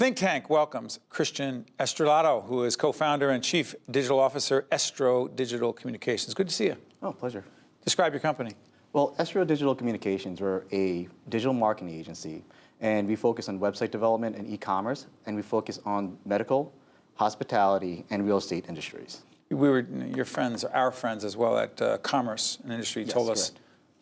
Think Tank welcomes Christian Estrellado, who is co-founder and chief digital officer, Estro Digital Communications. Good to see you. Oh, pleasure. Describe your company. Well, Estro Digital Communications, we're a digital marketing agency, and we focus on website development and e-commerce, and we focus on medical, hospitality, and real estate industries. We were your friends, our friends as well at Commerce and Industry told us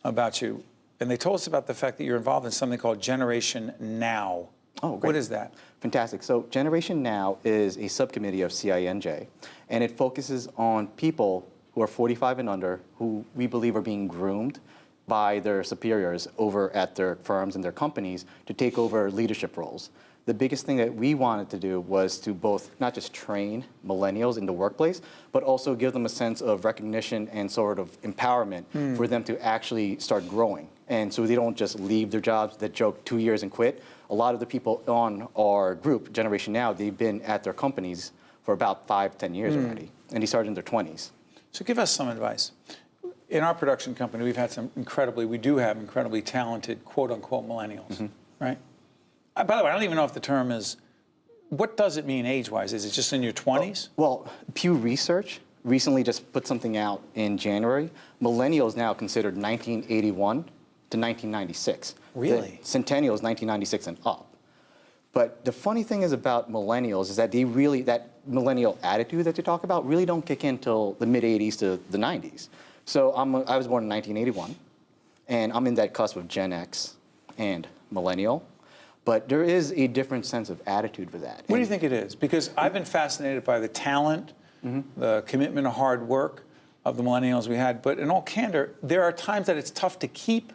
about you, and they told us about the fact that you're involved in something called Generation Now. Oh, great. What is that? Fantastic. So Generation Now is a subcommittee of CINJ, and it focuses on people who are 45 and under who we believe are being groomed by their superiors over at their firms and their companies to take over leadership roles. The biggest thing that we wanted to do was to both not just train millennials in the workplace, but also give them a sense of recognition and sort of empowerment for them to actually start growing. And so they don't just leave their jobs that joke 2 years and quit. A lot of the people on our group, Generation Now, they've been at their companies for about 5-10 years already, and they started in their 20s. So give us some advice. In our production company, we do have incredibly talented, quote unquote, millennials, right? By the way, I don't even know if the term is, what does it mean age-wise? Is it just in your 20s? Well, Pew Research recently just put something out in January. Millennials now considered 1981 to 1996. Really? The Centennial is 1996 and up. But the funny thing is about millennials is that that millennial attitude that you talk about really don't kick in till the mid-'80s to the '90s. So I was born in 1981, and I'm in that cusp of Gen X and millennial. But there is a different sense of attitude for that. What do you think it is? Because I've been fascinated by the talent, the commitment to hard work of the millennials we had. But in all candor, there are times that it's tough to keep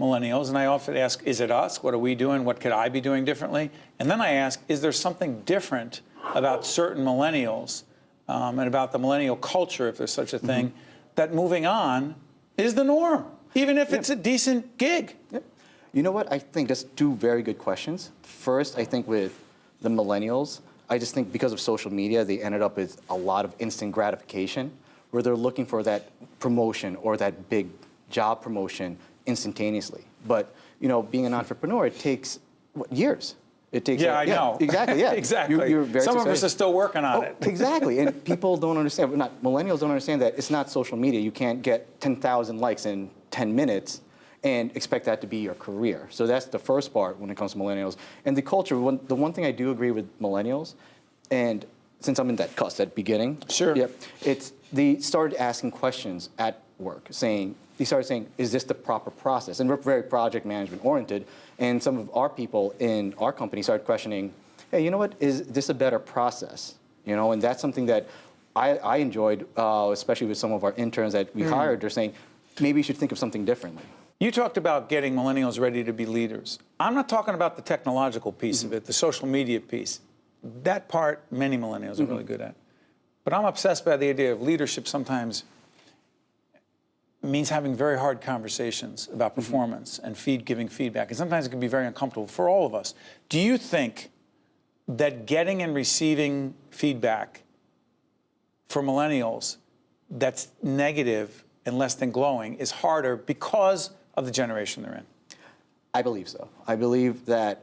millennials. And I often ask, is it us? What are we doing? What could I be doing differently? And then I ask, is there something different about certain millennials and about the millennial culture, if there's such a thing, that moving on is the norm, even if it's a decent gig? You know what? I think that's two very good questions. First, I think with the millennials, I just think because of social media, they ended up with a lot of instant gratification where they're looking for that promotion or that big job promotion instantaneously. But, you know, being an entrepreneur, it takes years. It takes I know. Exactly, yeah. Exactly. You're very Some of us are still working on it. Exactly, and people don't understand, millennials don't understand that it's not social media. You can't get 10,000 likes in 10 minutes and expect that to be your career. So that's the first part when it comes to millennials. And the culture, the one thing I do agree with millennials, and since I'm in that cusp, that beginning, they started asking questions at work, they started saying, is this the proper process? And we're very project management oriented, and some of our people in our company started questioning, hey, you know what, is this a better process? You know, and that's something that I enjoyed, especially with some of our interns that we hired. They're saying, maybe you should think of something differently. You talked about getting millennials ready to be leaders. I'm not talking about the technological piece of it, the social media piece. That part, many millennials are really good at. But I'm obsessed by the idea of leadership sometimes means having very hard conversations about performance and giving feedback. And sometimes it can be very uncomfortable for all of us. Do you think that getting and receiving feedback for millennials that's negative and less than glowing is harder because of the generation they're in? I believe so. I believe that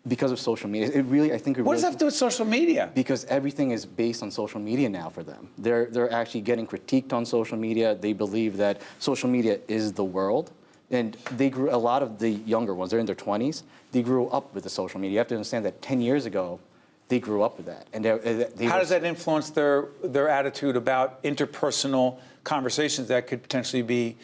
because of social media, What does that have to do with social media? Because everything is based on social media now for them. They're actually getting critiqued on social media. They believe that social media is the world. And a lot of the younger ones, they're in their 20s, they grew up with the social media. You have to understand that 10 years ago, they grew up with that. And how does that influence their attitude about interpersonal conversations that could potentially be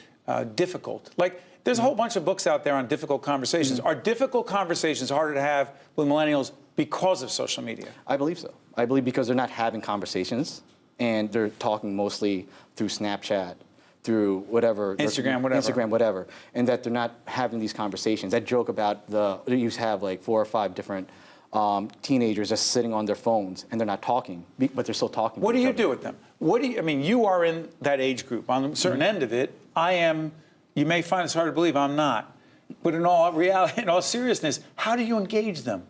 difficult? Like, there's a whole bunch of books out there on difficult conversations. Are difficult conversations harder to have with millennials because of social media? I believe so. I believe because they're not having conversations, and they're talking mostly through Snapchat, through whatever. Instagram, whatever. And that they're not having these conversations. That joke about you have like 4 or 5 different teenagers just sitting on their phones, and they're not talking, but they're still talking. What do you do with them? I mean, you are in that age group. On a certain end of it, I am. You may find it's hard to believe I'm not. But in all reality, in all seriousness, how do you engage them?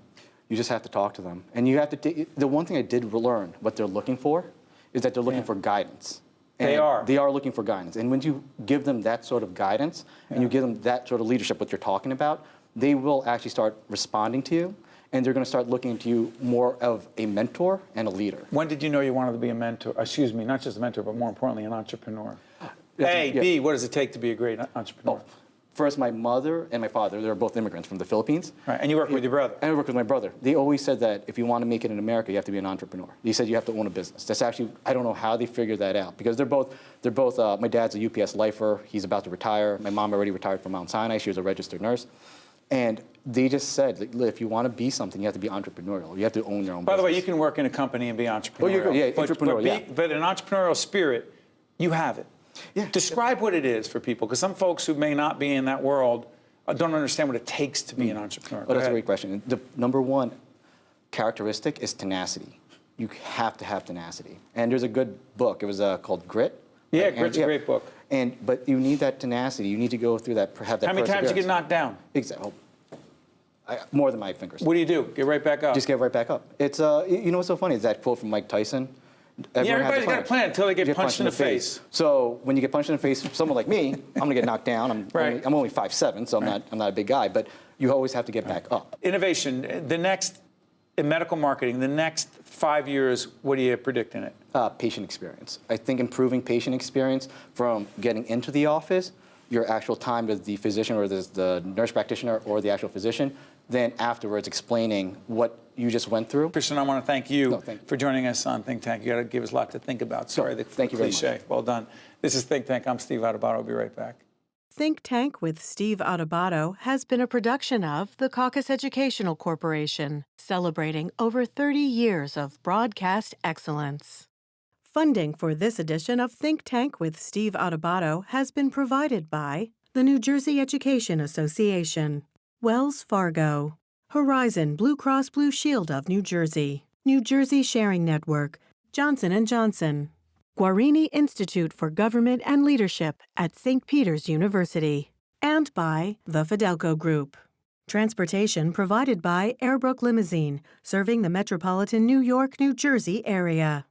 You just have to talk to them. And you have to the one thing I did learn, what they're looking for, is that they're looking for guidance. And they are. They are looking for guidance. And when you give them that sort of guidance, and you give them that sort of leadership, what you're talking about, they will actually start responding to you. and they're going to start looking into you more of a mentor and a leader. When did you know you wanted to be a mentor? Excuse me, not just a mentor, but more importantly, an entrepreneur? A, Yeah. B, what does it take to be a great entrepreneur? First, my mother and my father, they're both immigrants from the Philippines. Right, and you work with your brother. And I work with my brother. They always said that if you want to make it in America, you have to be an entrepreneur. They said you have to own a business. That's actually, I don't know how they figured that out, because they're both, my dad's a UPS lifer. He's about to retire. My mom already retired from Mount Sinai. She was a registered nurse. And they just said, like, if you want to be something, you have to be entrepreneurial. You have to own your own business. By the way, you can work in a company and be entrepreneurial. Yeah, entrepreneurial, But an entrepreneurial spirit, you have it. Yeah. Describe what it is for people, because some folks who may not be in that world don't understand what it takes to be an entrepreneur. Oh, that's a great question. The number one characteristic is tenacity. You have to have tenacity. And there's a good book. It was called Grit. Yeah, Grit's a great book. But you need that tenacity. You need to go through that, have that How many times you get perseverance. knocked down? Exactly. More than my fingers. What do? Get right back up? Just get right back up. It's you know what's so funny is that quote from Mike Tyson. Everybody's got a plan until they get punched in the face. So when you get punched in the face, someone like me, I'm gonna get knocked down. I'm only 5'7", so I'm not a big guy. But you always have to get back up. Innovation. The next in medical marketing, the next 5 years, what do you predict in it? Patient experience. I think improving patient experience from getting into the office, your actual time with the physician or the nurse practitioner or the actual physician, then afterwards explaining what you just went through. Christian, I want to thank you, thank you for joining us on Think Tank. You got to give us a lot to think about. Sorry, thank you very cliche. much. Well done. This is Think Tank. I'm Steve Adubato. I'll be right back. Think Tank with Steve Adubato has been a production of the Caucus Educational Corporation, celebrating over 30 years of broadcast excellence. Funding for this edition of Think Tank with Steve Adubato has been provided by the New Jersey Education Association, Wells Fargo, Horizon Blue Cross Blue Shield of New Jersey, New Jersey Sharing Network, Johnson & Johnson, Guarini Institute for Government and Leadership at St. Peter's University, and by the Fidelco Group. Transportation provided by Airbrook Limousine, serving the metropolitan New York, New Jersey area.